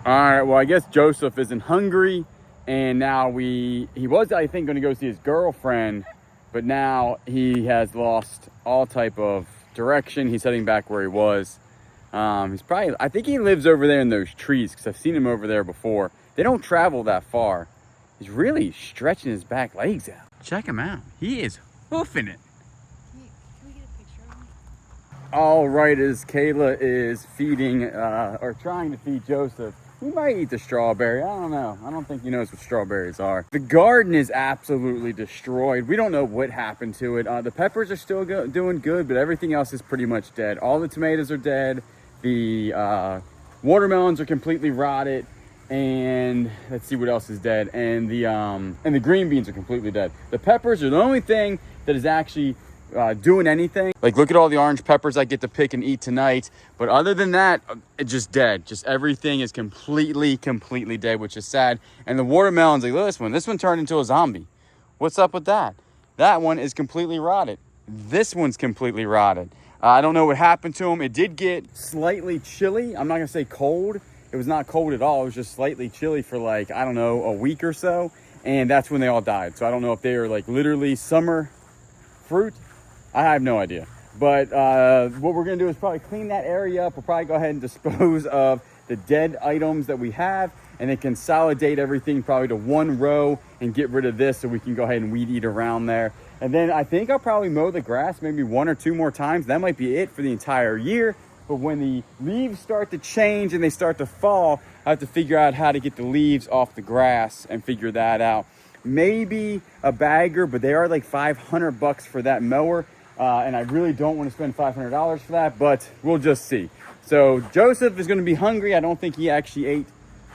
All right, well, I guess Joseph isn't hungry, and now he was, I think, going to go see his girlfriend, but now he has lost all type of direction. He's heading back where he was. He's probably, I think he lives over there in those trees, because I've seen him over there before. They don't travel that far. He's really stretching his back legs out. Check him out. He is hoofing it. Can we get a picture of him? All right, as Kayla is feeding, or trying to feed Joseph, he might eat the strawberry. I don't know. I don't think he knows what strawberries are. The garden is absolutely destroyed. We don't know what happened to it. The peppers are still doing good, but everything else is pretty much dead. All the tomatoes are dead. The watermelons are completely rotted. And let's see what else is dead. And the green beans are completely dead. The peppers are the only thing that is actually doing anything. Like, look at all the orange peppers I get to pick and eat tonight. But other than that, it's just dead. Just everything is completely dead, which is sad. And the watermelons, like, look at this one turned into a zombie. What's up with that? That one is completely rotted. This one's completely rotted. I don't know what happened to them. It did get slightly chilly. I'm not gonna say cold. It was not cold at all. It was just slightly chilly for, like, I don't know, a week or so. And that's when they all died. So I don't know if they are like literally summer fruit. I have no idea. But what we're gonna do is probably clean that area up. We'll probably go ahead and dispose of the dead items that we have, and then consolidate everything probably to one row and get rid of this so we can go ahead and weed eat around there. And then I think I'll probably mow the grass maybe 1 or 2 more times. That might be it for the entire year. But when the leaves start to change and they start to fall, I have to figure out how to get the leaves off the grass and figure that out. Maybe a bagger, but they are like $500 for that mower. And I really don't want to spend $500 for that, but we'll just see. So Joseph is going to be hungry. I don't think he actually ate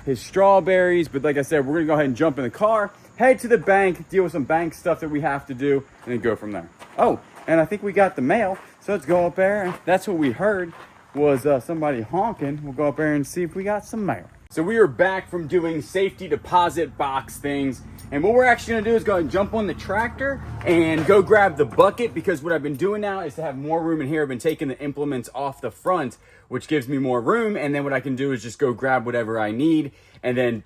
his strawberries, but like I said, we're going to go ahead and jump in the car, head to the bank, deal with some bank stuff that we have to do, and then go from there. Oh, and I think we got the mail, so let's go up there. That's what we heard was somebody honking. We'll go up there and see if we got some mail. So we are back from doing safety deposit box things. And what we're actually gonna do is go ahead and jump on the tractor and go grab the bucket, because what I've been doing now is to have more room in here. I've been taking the implements off the front, which gives me more room. And then what I can do is just go grab whatever I need and then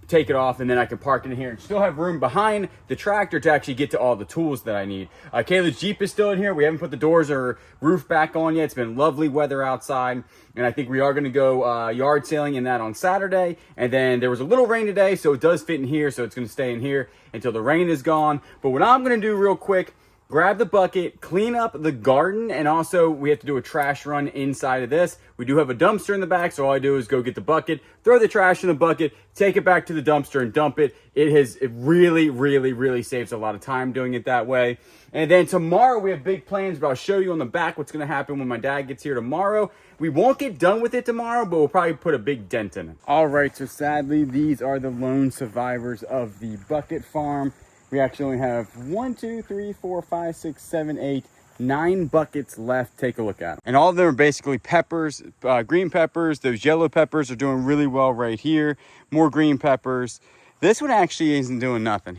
take it off, and then I can park it in here and still have room behind the tractor to actually get to all the tools that I need. Kayla's Jeep is still in here. We haven't put the doors or roof back on yet. It's been lovely weather outside, and I think we are going to go yard sailing in that on Saturday. And then there was a little rain today, so it does fit in here, so it's going to stay in here until the rain is gone. But what I'm going to do real quick, grab the bucket, clean up the garden, and also we have to do a trash run inside of this. We do have a dumpster in the back, so all I do is go get the bucket, throw the trash in the bucket, take it back to the dumpster and dump it. It really saves a lot of time doing it that way. And then tomorrow we have big plans, but I'll show you on the back what's going to happen when my dad gets here tomorrow. We won't get done with it tomorrow, but we'll probably put a big dent in it. All right, so sadly, these are the lone survivors of the bucket farm. We actually only have 1, 2, 3, 4, 5, 6, 7, 8, 9 buckets left. Take a look at them. And all of them are basically peppers, green peppers. Those yellow peppers are doing really well right here. More green peppers. This one actually isn't doing nothing.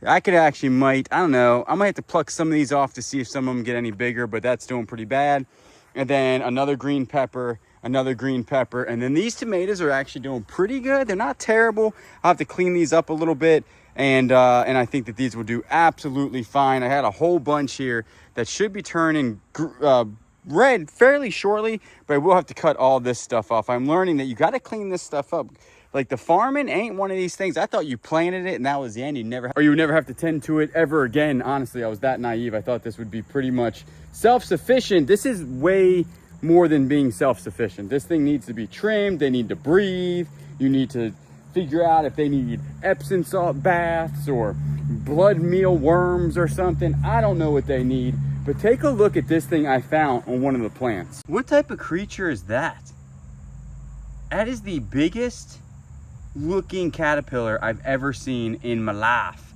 I could actually I don't know. I might have to pluck some of these off to see if some of them get any bigger, but that's doing pretty bad. And then another green pepper, another green pepper. And then these tomatoes are actually doing pretty good. They're not terrible. I'll have to clean these up a little bit. And I think that these will do absolutely fine. I had a whole bunch here that should be turning red fairly shortly, but I will have to cut all this stuff off. I'm learning that you got to clean this stuff up. Like, the farming ain't one of these things. I thought you planted it and that was the end. You would never have to tend to it ever again. Honestly, I was that naive. I thought this would be pretty much self-sufficient. This is way more than being self-sufficient. This thing needs to be trimmed. They need to breathe. You need to figure out if they need Epsom salt baths or blood meal worms or something. I don't know what they need, but take a look at this thing I found on one of the plants. What type of creature is that? That is the biggest looking caterpillar I've ever seen in my life.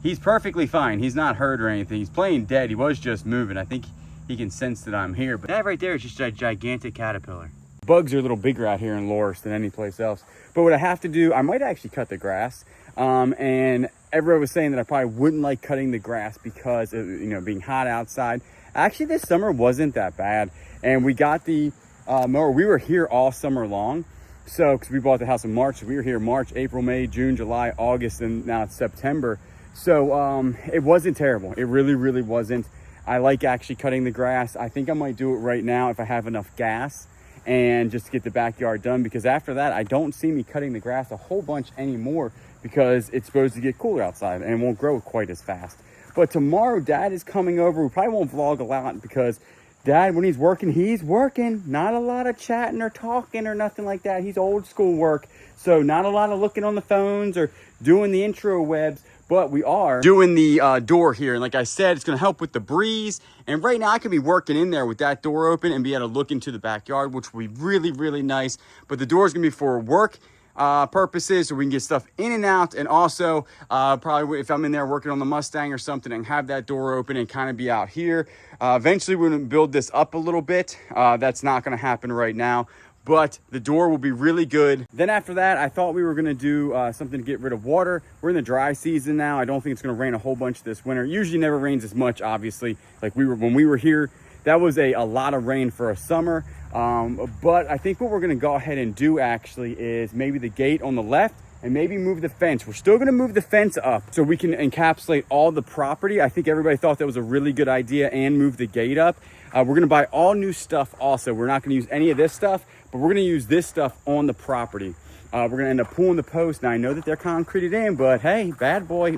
He's perfectly fine. He's not hurt or anything. He's playing dead. He was just moving. I think he can sense that I'm here, but that right there is just a gigantic caterpillar. Bugs are a little bigger out here in Loris than any place else. But what I have to do, I might actually cut the grass. And everyone was saying that I probably wouldn't like cutting the grass because of, being hot outside. Actually, this summer wasn't that bad. And we got the mower. We were here all summer long. So, because we bought the house in March, so we were here March, April, May, June, July, August, and now it's September. So it wasn't terrible. It really, really wasn't. I like actually cutting the grass. I think I might do it right now if I have enough gas and just to get the backyard done, because after that, I don't see me cutting the grass a whole bunch anymore because it's supposed to get cooler outside and it won't grow quite as fast. But tomorrow, Dad is coming over. We probably won't vlog a lot because Dad, when he's working. Not a lot of chatting or talking or nothing like that. He's old school work. So not a lot of looking on the phones or doing the intro webs. But we are doing the door here. And like I said, it's going to help with the breeze. And right now I could be working in there with that door open and be able to look into the backyard, which will be really, really nice. But the door is going to be for work purposes, so we can get stuff in and out. And also probably if I'm in there working on the Mustang or something and have that door open and kind of be out here. Eventually we're going to build this up a little bit. That's not going to happen right now, but the door will be really good. Then after that, I thought we were going to do something to get rid of water. We're in the dry season now. I don't think it's going to rain a whole bunch this winter. It usually never rains as much, obviously. Like when we were here, that was a lot of rain for a summer. But I think what we're going to go ahead and do actually is maybe the gate on the left and maybe move the fence. We're still going to move the fence up so we can encapsulate all the property. I think everybody thought that was a really good idea, and move the gate up. We're going to buy all new stuff also. We're not going to use any of this stuff, but we're going to use this stuff on the property. We're going to end up pulling the post. Now I know that they're concreted in, but hey, bad boy,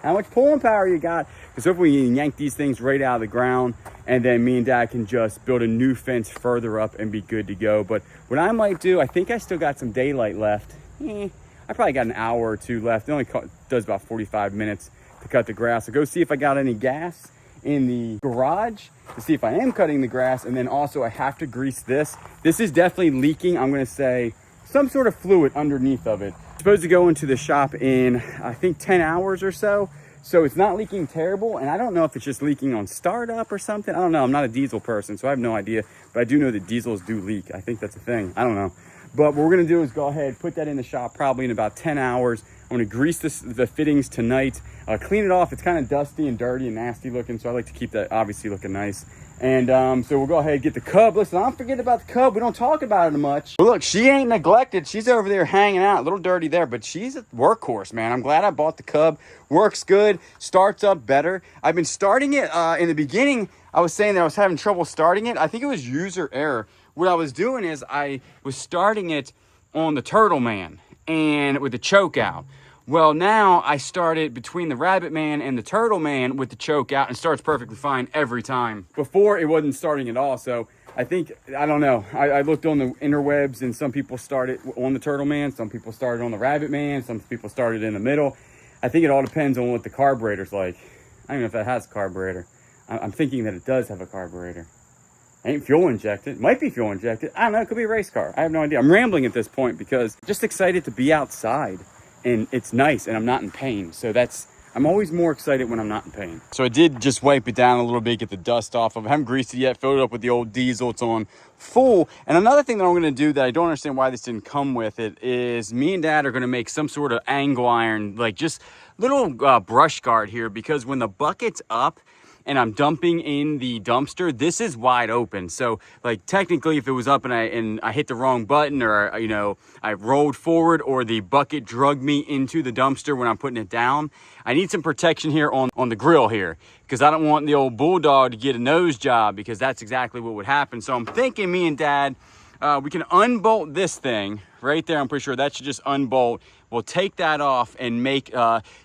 how much pulling power you got? Because hopefully we can yank these things right out of the ground, and then me and Dad can just build a new fence further up and be good to go. But what I might do, I think I still got some daylight left. I probably got an hour or two left. It only does about 45 minutes to cut the grass. I'll go see if I got any gas in the garage to see if I am cutting the grass. And then also I have to grease this. This is definitely leaking. I'm going to say some sort of fluid underneath of it. It's supposed to go into the shop in, I think, 10 hours or so. So it's not leaking terrible. And I don't know if it's just leaking on startup or something. I don't know. I'm not a diesel person, so I have no idea. But I do know that diesels do leak. I think that's a thing. I don't know. But what we're going to do is go ahead, put that in the shop probably in about 10 hours. I'm going to grease the fittings tonight, clean it off. It's kind of dusty and dirty and nasty looking, so I like to keep that obviously looking nice. And so we'll go ahead and get the cub. Listen, I don't forget about the cub. We don't talk about it much. But look, she ain't neglected. She's over there hanging out, a little dirty there, but she's a workhorse, man. I'm glad I bought the cub. Works good, starts up better. I've been starting it in the beginning. I was saying that I was having trouble starting it. I think it was user error. What I was doing is I was starting it on the Turtle Man and with the choke out. Well, now I started between the Rabbit Man and the Turtle Man with the choke out, and starts perfectly fine every time. Before, it wasn't starting at all. So I think, I don't know. I looked on the interwebs, and some people started on the Turtle Man. Some people started on the Rabbit Man. Some people started in the middle. I think it all depends on what the carburetor's like. I don't know if that has a carburetor. I'm thinking that it does have a carburetor. Ain't fuel injected. Might be fuel injected. I don't know. It could be a race car. I have no idea. I'm rambling at this point because I'm just excited to be outside, and it's nice, and I'm not in pain. So I'm always more excited when I'm not in pain. So I did just wipe it down a little bit, get the dust off of it. I haven't greased it yet. Filled it up with the old diesel. It's on full. And another thing that I'm going to do that I don't understand why this didn't come with it is me and Dad are going to make some sort of angle iron, like just little brush guard here, because when the bucket's up and I'm dumping in the dumpster, this is wide open. So like technically if it was up and I hit the wrong button, or I rolled forward, or the bucket drugged me into the dumpster when I'm putting it down, I need some protection here on the grill here, because I don't want the old bulldog to get a nose job, because that's exactly what would happen. So I'm thinking me and Dad, we can unbolt this thing right there. I'm pretty sure that should just unbolt. We'll take that off and make, it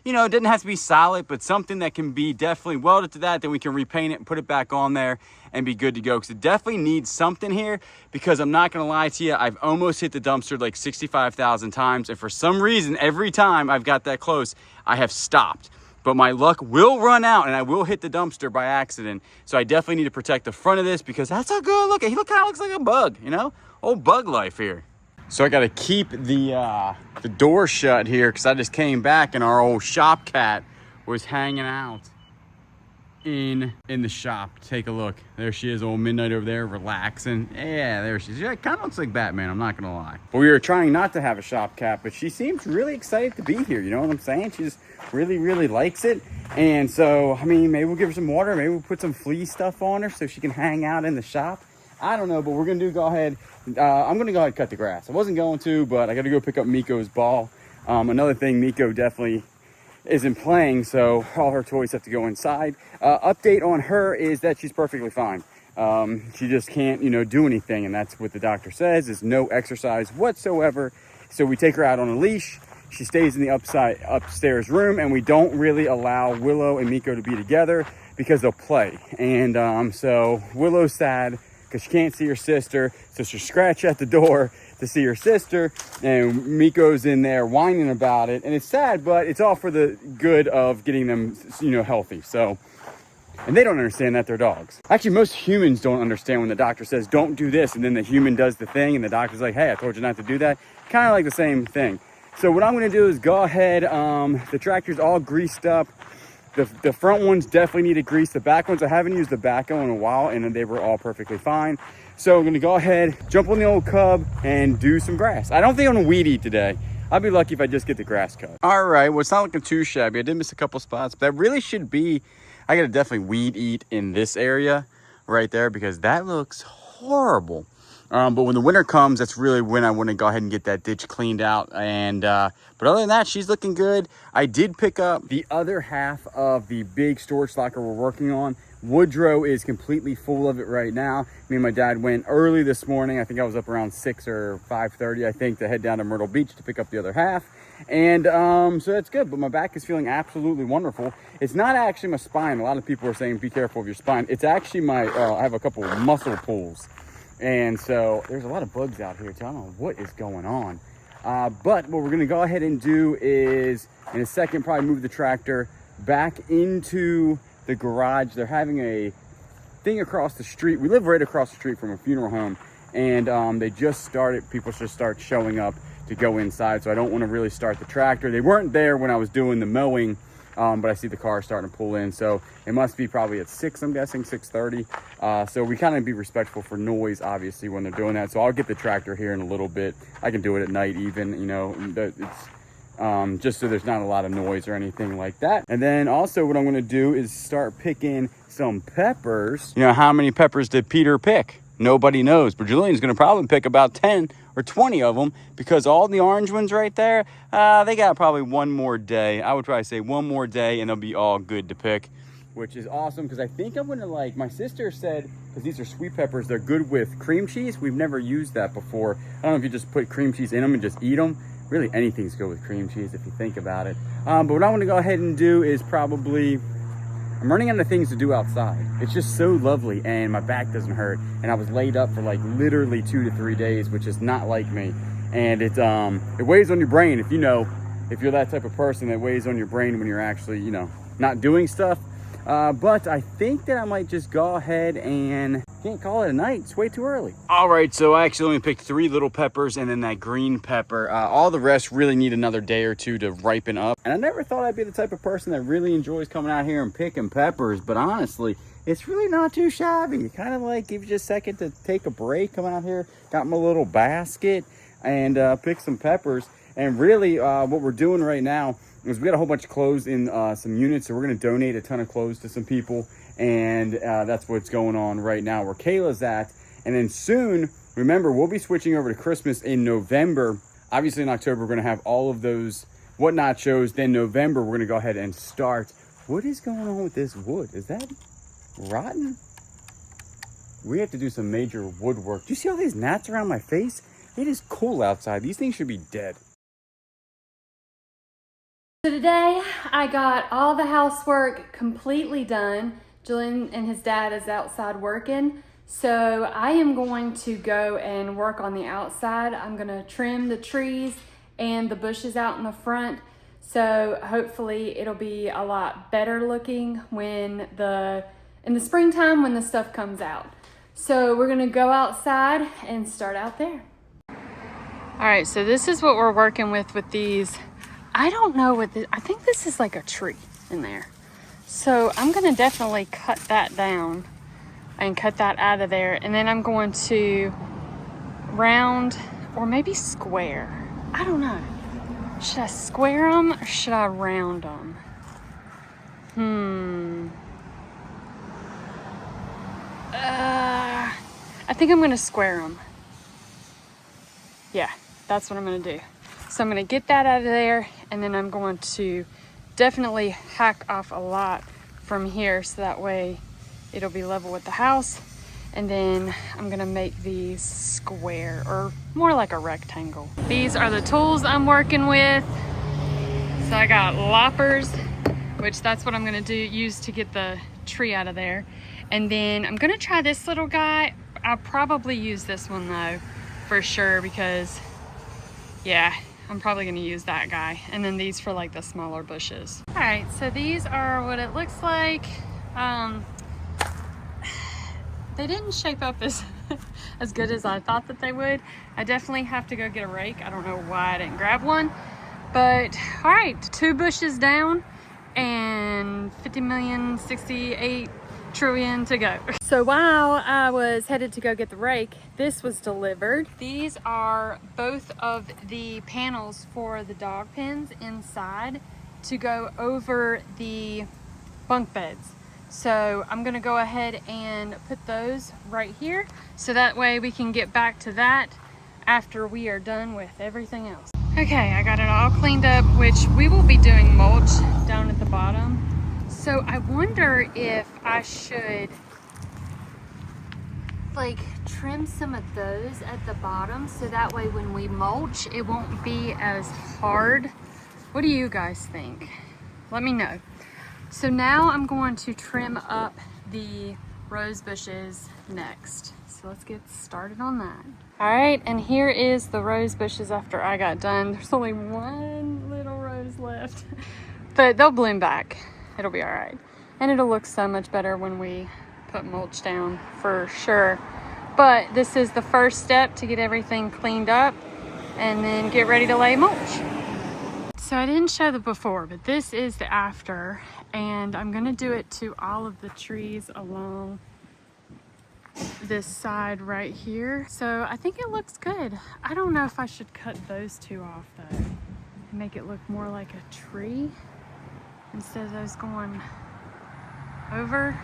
doesn't have to be solid, but something that can be definitely welded to that. Then we can repaint it and put it back on there and be good to go. Because it definitely needs something here, because I'm not going to lie to you, I've almost hit the dumpster like 65,000 times. And for some reason, every time I've got that close, I have stopped. But my luck will run out and I will hit the dumpster by accident. So I definitely need to protect the front of this, because that's a good look. He kind of looks like a bug, old bug life here. So I got to keep the door shut here, because I just came back and our old shop cat was hanging out in the shop. Take a look. There she is, old Midnight over there, relaxing. Yeah, there she is. Yeah, kind of looks like Batman, I'm not going to lie. But we were trying not to have a shop cat, but she seems really excited to be here. You know what I'm saying? She just really, really likes it. And so, maybe we'll give her some water. Maybe we'll put some flea stuff on her so she can hang out in the shop. I don't know, but we're gonna go ahead. I'm gonna go ahead and cut the grass. I wasn't going to, but I got to go pick up Miko's ball. Another thing, Miko definitely isn't playing, so all her toys have to go inside. Update on her is that she's perfectly fine. She just can't, do anything, and that's what the doctor says is no exercise whatsoever. So we take her out on a leash. She stays in the upstairs room, and we don't really allow Willow and Miko to be together because they'll play. And so Willow's sad because she can't see her sister, so she'll scratch at the door to see her sister, and Miko's in there whining about it, and it's sad, but it's all for the good of getting them, healthy. So, and they don't understand that they're dogs. Actually, most humans don't understand when the doctor says, don't do this, and then the human does the thing, and the doctor's like, hey, I told you not to do that. Kind of like the same thing. So what I'm gonna do is go ahead, the tractor's all greased up. The front ones definitely need to grease. The back ones, I haven't used the backhoe in a while, and they were all perfectly fine. So I'm gonna go ahead, jump on the old Cub, and do some grass. I don't think I'm gonna weed eat today. I'll be lucky if I just get the grass cut. All right, well, it's not looking too shabby. I did miss a couple spots, but that really should be, I gotta definitely weed eat in this area right there because that looks horrible. But when the winter comes, that's really when I want to go ahead and get that ditch cleaned out. And but other than that, she's looking good. I did pick up the other half of the big storage locker we're working on. Woodrow is completely full of it right now. Me and my dad went early this morning. I think I was up around 6 or 5:30, I think, to head down to Myrtle Beach to pick up the other half. And so that's good, but my back is feeling absolutely wonderful. It's not actually my spine. A lot of people are saying, be careful of your spine. It's actually my, I have a couple of muscle pulls. And so there's a lot of bugs out here too. I don't know what is going on. But what we're gonna go ahead and do is, in a second, probably move the tractor back into the garage. They're having a thing across the street. We live right across the street from a funeral home, and they just started, people just start showing up to go inside. So I don't wanna really start the tractor. They weren't there when I was doing the mowing, but I see the car starting to pull in. So it must be probably at 6, I'm guessing, 6:30. So we kind of be respectful for noise, obviously, when they're doing that. So I'll get the tractor here in a little bit. I can do it at night even, it's just so there's not a lot of noise or anything like that. And then also what I'm gonna do is start picking some peppers. How many peppers did Peter pick? Nobody knows, but Julian's gonna probably pick about 10 or 20 of them because all the orange ones right there, they got probably one more day. I would probably say one more day and they'll be all good to pick, which is awesome because I think I'm gonna my sister said, because these are sweet peppers, they're good with cream cheese. We've never used that before. I don't know if you just put cream cheese in them and just eat them. Really anything's good with cream cheese if you think about it. But what I want to go ahead and do is probably, I'm running out of things to do outside. It's just so lovely and my back doesn't hurt. And I was laid up for literally 2 to 3 days, which is not like me. And it weighs on your brain if you're that type of person that weighs on your brain when you're actually, not doing stuff. But I think that I might just go ahead and can't call it a night. It's way too early. All right, so I actually only picked 3 little peppers and then that green pepper. All the rest really need another day or two to ripen up. And I never thought I'd be the type of person that really enjoys coming out here and picking peppers, but honestly, it's really not too shabby. Kind of give you a second to take a break, come out here, got my little basket and pick some peppers. And really what we're doing right now is we got a whole bunch of clothes in some units, so we're going to donate a ton of clothes to some people, and that's what's going on right now where Kayla's at. And then soon, remember, we'll be switching over to Christmas in November. Obviously in October, we're going to have all of those whatnot shows. Then November, we're going to go ahead and start. What is going on with this wood? Is that rotten? We have to do some major woodwork. Do you see all these gnats around my face? It is cool outside. These things should be dead. So today I got all the housework completely done. Julian and his dad is outside working. So I am going to go and work on the outside. I'm gonna trim the trees and the bushes out in the front. So hopefully it'll be a lot better looking in the springtime when the stuff comes out. So we're gonna go outside and start out there. All right, so this is what we're working with these. I don't know what this, I think this is like a tree in there. So I'm gonna definitely cut that down and cut that out of there. And then I'm going to round or maybe square. I don't know. Should I square them or should I round them? I I think I'm gonna square them. Yeah, that's what I'm gonna do. So I'm gonna get that out of there, and then I'm going to definitely hack off a lot from here so that way it'll be level with the house. And then I'm gonna make these square, or more like a rectangle. These are the tools I'm working with. So I got loppers, which that's what I'm gonna use to get the tree out of there. And then I'm gonna try this little guy. I'll probably use this one though, for sure, because yeah, I'm probably gonna use that guy. And then these for like the smaller bushes. All right, so these are what it looks like. They didn't shape up as as good as I thought that they would. I definitely have to go get a rake. I don't know why I didn't grab one. But all right, 2 bushes down and 50,068 trillion to go. So while I was headed to go get the rake, this was delivered. These are both of the panels for the dog pens inside to go over the bunk beds. So I'm gonna go ahead and put those right here, so that way we can get back to that after we are done with everything else. Okay, I got it all cleaned up, which we will be doing mulch down at the bottom. So I wonder if I should like trim some of those at the bottom, so that way when we mulch, it won't be as hard. What do you guys think? Let me know. So now I'm going to trim up the rose bushes next. So let's get started on that. All right, and here is the rose bushes after I got done. There's only one little rose left, but they'll bloom back. It'll be all right. And it'll look so much better when we put mulch down, for sure. But this is the first step to get everything cleaned up and then get ready to lay mulch. So I didn't show the before, but this is the after, and I'm gonna do it to all of the trees along this side right here. So I think it looks good. I don't know if I should cut those 2 off though and make it look more like a tree instead of those going over.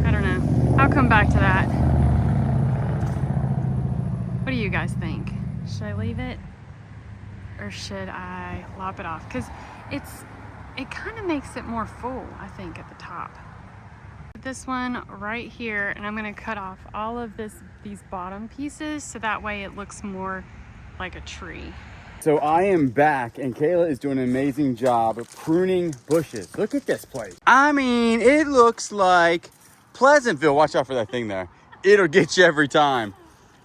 I don't know. I'll come back to that. What do you guys think? Should I leave it or should I lop it off? Because it kind of makes it more full, I think, at the top. This one right here, and I'm going to cut off all of these bottom pieces so that way it looks more like a tree. So I am back, and Kayla is doing an amazing job of pruning bushes. Look at this place. I mean, it looks like Pleasantville. Watch out for that thing there. It'll get you every time.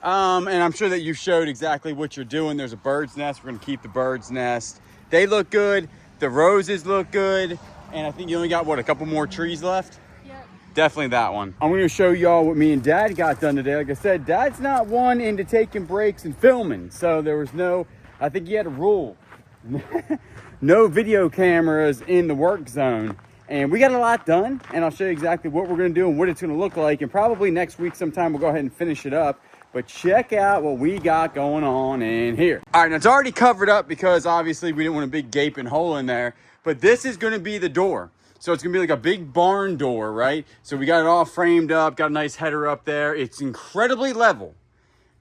And I'm sure that you showed exactly what you're doing. There's a bird's nest. We're gonna keep the bird's nest. They look good. The roses look good. And I think you only got, what, a couple more trees left? Yep. Definitely that one. I'm gonna show y'all what me and Dad got done today. Like I said, Dad's not one into taking breaks and filming. So there was no, I think he had a rule. No video cameras in the work zone. And we got a lot done. And I'll show you exactly what we're gonna do and what it's gonna look like. And probably next week sometime we'll go ahead and finish it up. But check out what we got going on in here. All right, now it's already covered up because obviously we didn't want a big gaping hole in there. But this is gonna be the door. So it's gonna be like a big barn door, right? So we got it all framed up, got a nice header up there. It's incredibly level.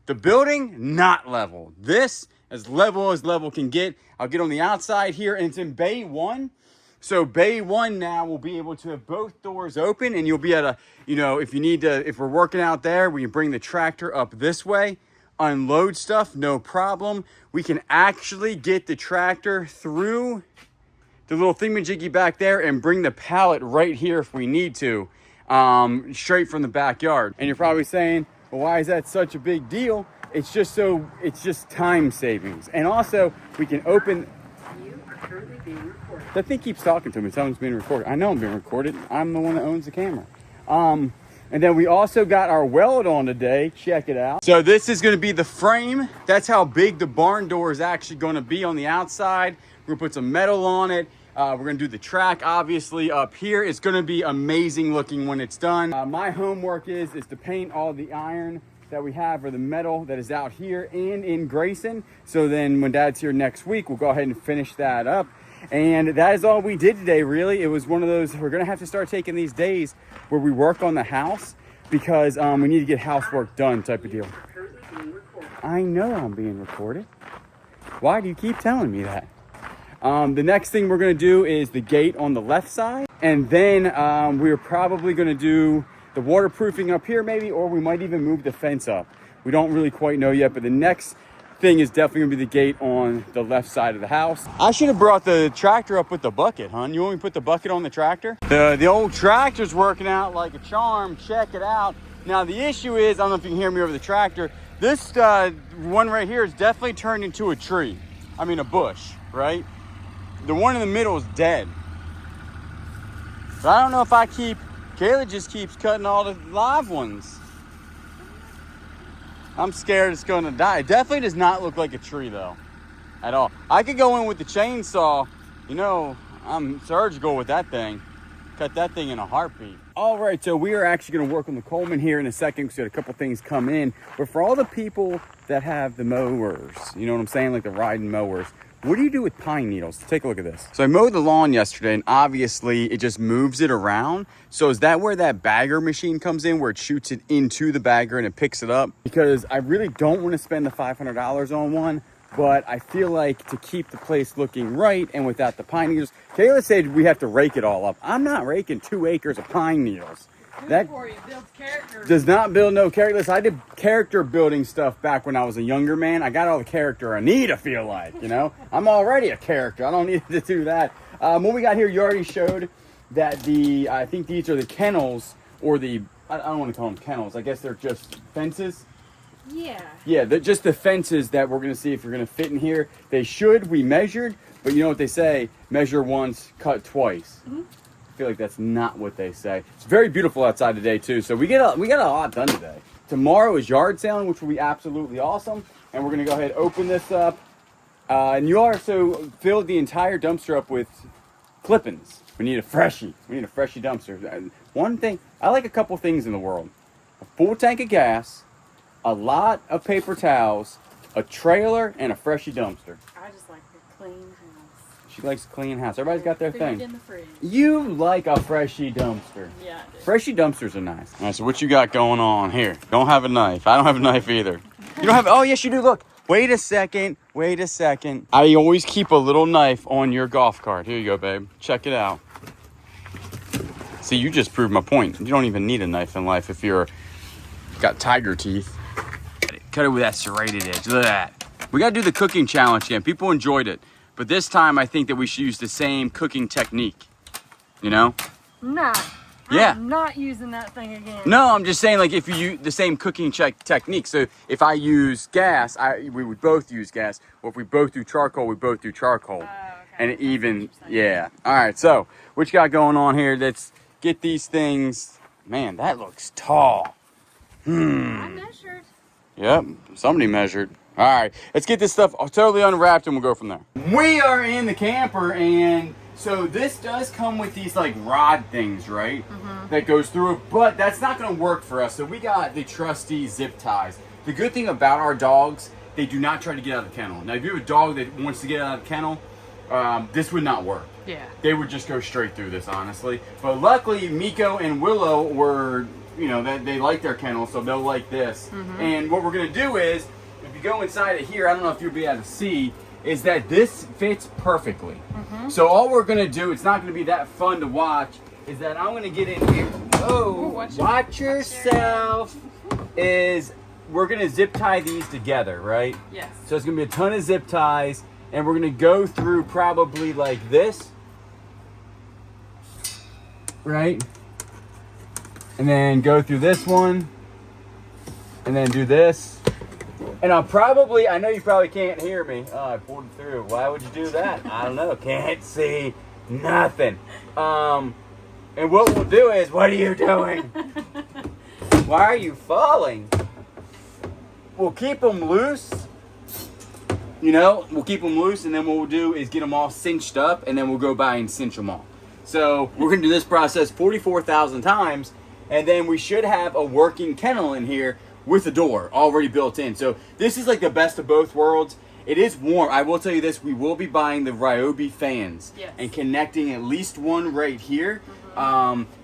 The building, not level. This, as level can get. I'll get on the outside here, and it's in bay 1. So bay 1 now will be able to have both doors open, and you'll be able to, you know, if you need to, if we're working out there, we can bring the tractor up this way, unload stuff, no problem. We can actually get the tractor through the little thingamajiggy back there and bring the pallet right here if we need to, straight from the backyard. And you're probably saying, well, why is that such a big deal? It's just time savings. And also we can open. You are currently being recorded. That thing keeps talking to me. Someone's being recorded. I know I'm being recorded. I'm the one that owns the camera. And then we also got our weld on today. Check it out. So this is going to be the frame. That's how big the barn door is actually going to be on the outside. We're going to put some metal on it. We're going to do the track, obviously, up here. It's going to be amazing looking when it's done. My homework is to paint all the iron that we have, or the metal that is out here and in Grayson. So then when Dad's here next week, we'll go ahead and finish that up. And that is all we did today, really. It was one of those, we're gonna have to start taking these days where we work on the house because we need to get housework done type of deal. I know I'm being recorded. Why do you keep telling me that? The next thing we're gonna do is the gate on the left side. And then we're probably gonna do the waterproofing up here maybe, or we might even move the fence up. We don't really quite know yet, but the next thing is definitely gonna be the gate on the left side of the house. I should have brought the tractor up with the bucket, hon. You want me to put the bucket on the tractor? The old tractor's working out like a charm. Check it out. Now the issue is, I don't know if you can hear me over the tractor, this one right here is definitely turned into a tree. I mean a bush, right? The one in the middle is dead. But I don't know if I keep, Kayla just keeps cutting all the live ones. I'm scared it's gonna die. It definitely does not look like a tree though, at all. I could go in with the chainsaw. You know, I'm surgical with that thing. Cut that thing in a heartbeat. All right, so we are actually gonna work on the Coleman here in a second because we had a couple things come in. But for all the people that have the mowers, you know what I'm saying? Like the riding mowers. What do you do with pine needles? Take a look at this. So I mowed the lawn yesterday and obviously it just moves it around. So is that where that bagger machine comes in, where it shoots it into the bagger and it picks it up? Because I really don't want to spend the $500 on one, but I feel like to keep the place looking right and without the pine needles, Kayla said we have to rake it all up. I'm not raking 2 acres of pine needles. That builds character. Does not build no character. Listen, I did character building stuff back when I was a younger man. I got all the character I need, I feel like, you know. I'm already a character. I don't need to do that. What we got here, you already showed that I think these are the kennels, or I don't want to call them kennels. I guess they're just fences. Yeah. Yeah, they're just the fences that we're going to see if we're going to fit in here. We measured, but you know what they say, measure once, cut twice. Mm-hmm. I feel like that's not what they say. It's very beautiful outside today too, so we got a lot done today. Tomorrow is yard sale, which will be absolutely awesome, and we're gonna go ahead and open this up. And you also filled the entire dumpster up with clippings. We need a freshie dumpster. One thing, I like a couple things in the world: a full tank of gas, a lot of paper towels, a trailer, and a freshie dumpster. I just like a clean house. She likes a clean house. Everybody's got their thing. In the fridge. You like a freshie dumpster. Yeah, I do. Freshie dumpsters are nice. All right, so what you got going on here? Don't have a knife. I don't have a knife either. You don't have, oh yes you do, look. Wait a second. I always keep a little knife on your golf cart. Here you go, babe. Check it out. See, you just proved my point. You don't even need a knife in life if you've got tiger teeth. Cut it with that serrated edge, look at that. We gotta do the cooking challenge again. People enjoyed it. But this time, I think that we should use the same cooking technique, you know? Nah. Yeah. I'm not using that thing again. No, I'm just saying, like, if you use the same cooking technique. So if I use gas, we would both use gas. Or if we both do charcoal, we both do charcoal. Okay. And even, yeah. All right, so what you got going on here? Let's get these things. Man, that looks tall. I measured. Yep, somebody measured. All right, let's get this stuff totally unwrapped and we'll go from there. We are in the camper, and so this does come with these like rod things, right? Mm-hmm. That goes through it, but that's not gonna work for us. So we got the trusty zip ties. The good thing about our dogs, they do not try to get out of the kennel. Now, if you have a dog that wants to get out of the kennel, this would not work. Yeah. They would just go straight through this, honestly. But luckily, Miko and Willow were, you know, they like their kennel, so they'll like this. Mm-hmm. And what we're gonna do is, if you go inside of here, I don't know if you'll be able to see, is that this fits perfectly. Mm-hmm. So all we're gonna do, it's not gonna be that fun to watch, is that I'm gonna get in here. Whoa, watch yourself. Is we're gonna zip tie these together, right? Yes. So it's gonna be a ton of zip ties, and we're gonna go through probably like this, right? And then go through this one, and then do this. And I know you probably can't hear me. Oh, I pulled it through. Why would you do that? I don't know. Can't see nothing. And what we'll do is, what are you doing? Why are you falling? We'll keep them loose. You know, we'll keep them loose, and then what we'll do is get them all cinched up, and then we'll go by and cinch them all. So we're going to do this process 44,000 times, and then we should have a working kennel in here with a door already built in. So this is like the best of both worlds. It is warm. I will tell you this, we will be buying the Ryobi fans. Yes. And connecting at least one right here.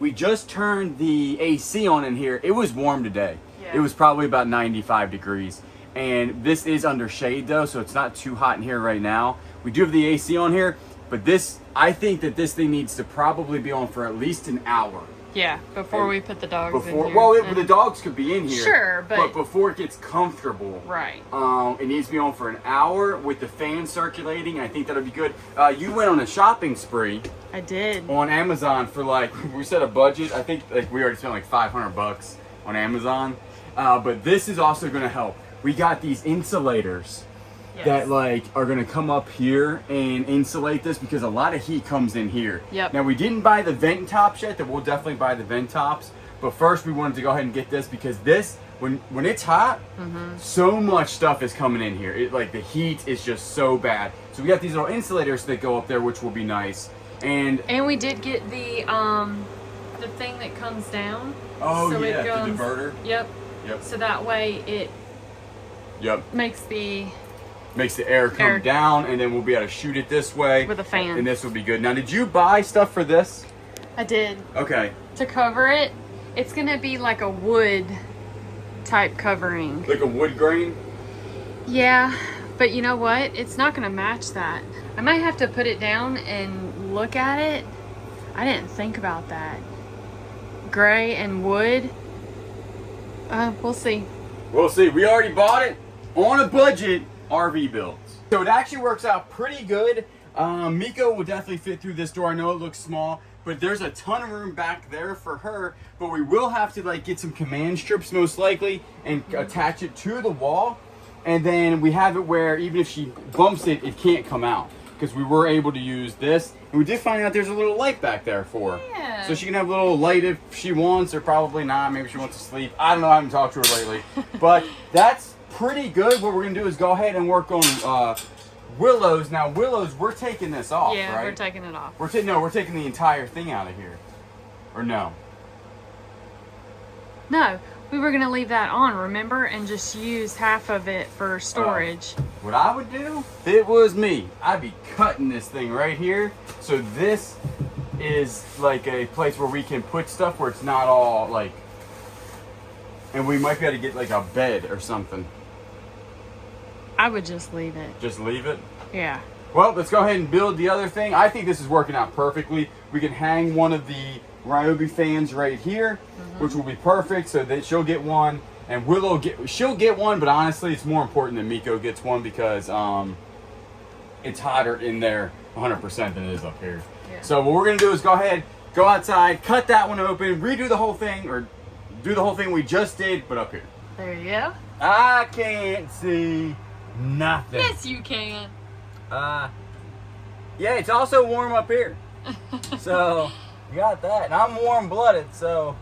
We just turned the AC on in here. It was warm today. Yeah. It was probably about 95 degrees. And this is under shade though, so it's not too hot in here right now. We do have the AC on here, but I think that this thing needs to probably be on for at least an hour. Yeah, before we put the dogs in here. Well, the dogs could be in here. Sure, but before it gets comfortable. Right. It needs to be on for an hour with the fan circulating. I think that'll be good. You went on a shopping spree. I did. On Amazon for we set a budget. I think we already spent like $500 on Amazon. But this is also going to help. We got these insulators. Yes. That are gonna come up here and insulate this because a lot of heat comes in here. Yep. Now we didn't buy the vent tops yet, that we'll definitely buy the vent tops. But first we wanted to go ahead and get this because this, when it's hot, so much stuff is coming in here. The heat is just so bad. So we got these little insulators that go up there, which will be nice. And we did get the thing that comes down. Oh so yeah, it goes, the diverter. Yep. So that way it makes the air come down, and then we'll be able to shoot it this way with a fan, and this will be good. Now, did you buy stuff for this? I did. Okay. To cover it, it's gonna be like a wood type covering. Like a wood grain? Yeah, but you know what? It's not gonna match that. I might have to put it down and look at it. I didn't think about that. Gray and wood. We'll see. We'll see. We already bought it on a budget. RV builds. So it actually works out pretty good. Miko will definitely fit through this door. I know it looks small, but there's a ton of room back there for her. But we will have to get some command strips most likely and attach it to the wall. And then we have it where even if she bumps it, it can't come out. Because we were able to use this. And we did find out there's a little light back there for her. Yeah. So she can have a little light if she wants, or probably not. Maybe she wants to sleep. I don't know. I haven't talked to her lately. But that's pretty good. What we're gonna do is go ahead and work on Willow's. Now Willow's, we're taking this off, yeah, right? we're taking it off. We're taking the entire thing out of here. Or no? No, we were gonna leave that on, remember, and just use half of it for storage. What I would do, if it was me, I'd be cutting this thing right here. So this is like a place where we can put stuff where it's not all and we might be able to get a bed or something. I would just leave it. Just leave it? Yeah. Well, let's go ahead and build the other thing. I think this is working out perfectly. We can hang one of the Ryobi fans right here, which will be perfect, so that she'll get one, and she'll get one, but honestly, it's more important that Miko gets one because it's hotter in there 100% than it is up here. Yeah. So what we're gonna do is go ahead, go outside, cut that one open, redo the whole thing, or do the whole thing we just did, but up here. There you go. I can't see nothing. Yes, you can. Yeah, it's also warm up here. So, you got that. And I'm warm-blooded, so.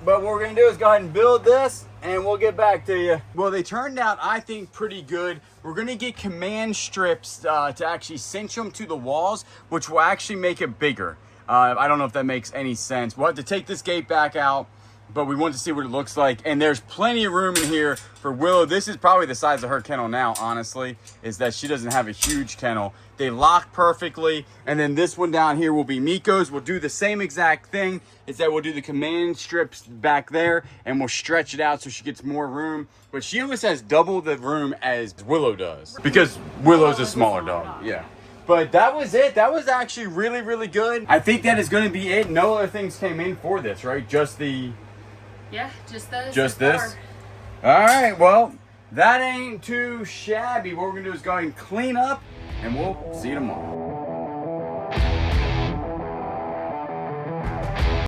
But what we're going to do is go ahead and build this, and we'll get back to you. Well, they turned out, I think, pretty good. We're going to get command strips to actually cinch them to the walls, which will actually make it bigger. I don't know if that makes any sense. We'll have to take this gate back out, but we want to see what it looks like. And there's plenty of room in here for Willow. This is probably the size of her kennel now, honestly, is that she doesn't have a huge kennel. They lock perfectly. And then this one down here will be Miko's. We'll do the same exact thing, is that we'll do the command strips back there and we'll stretch it out so she gets more room. But she almost has double the room as Willow does, because Willow's a smaller dog. Yeah. But that was it. That was actually really, really good. I think that is going to be it. No other things came in for this, right? Just the... Yeah, just those. Just this? All right, well, that ain't too shabby. What we're going to do is go ahead and clean up, and we'll see you tomorrow.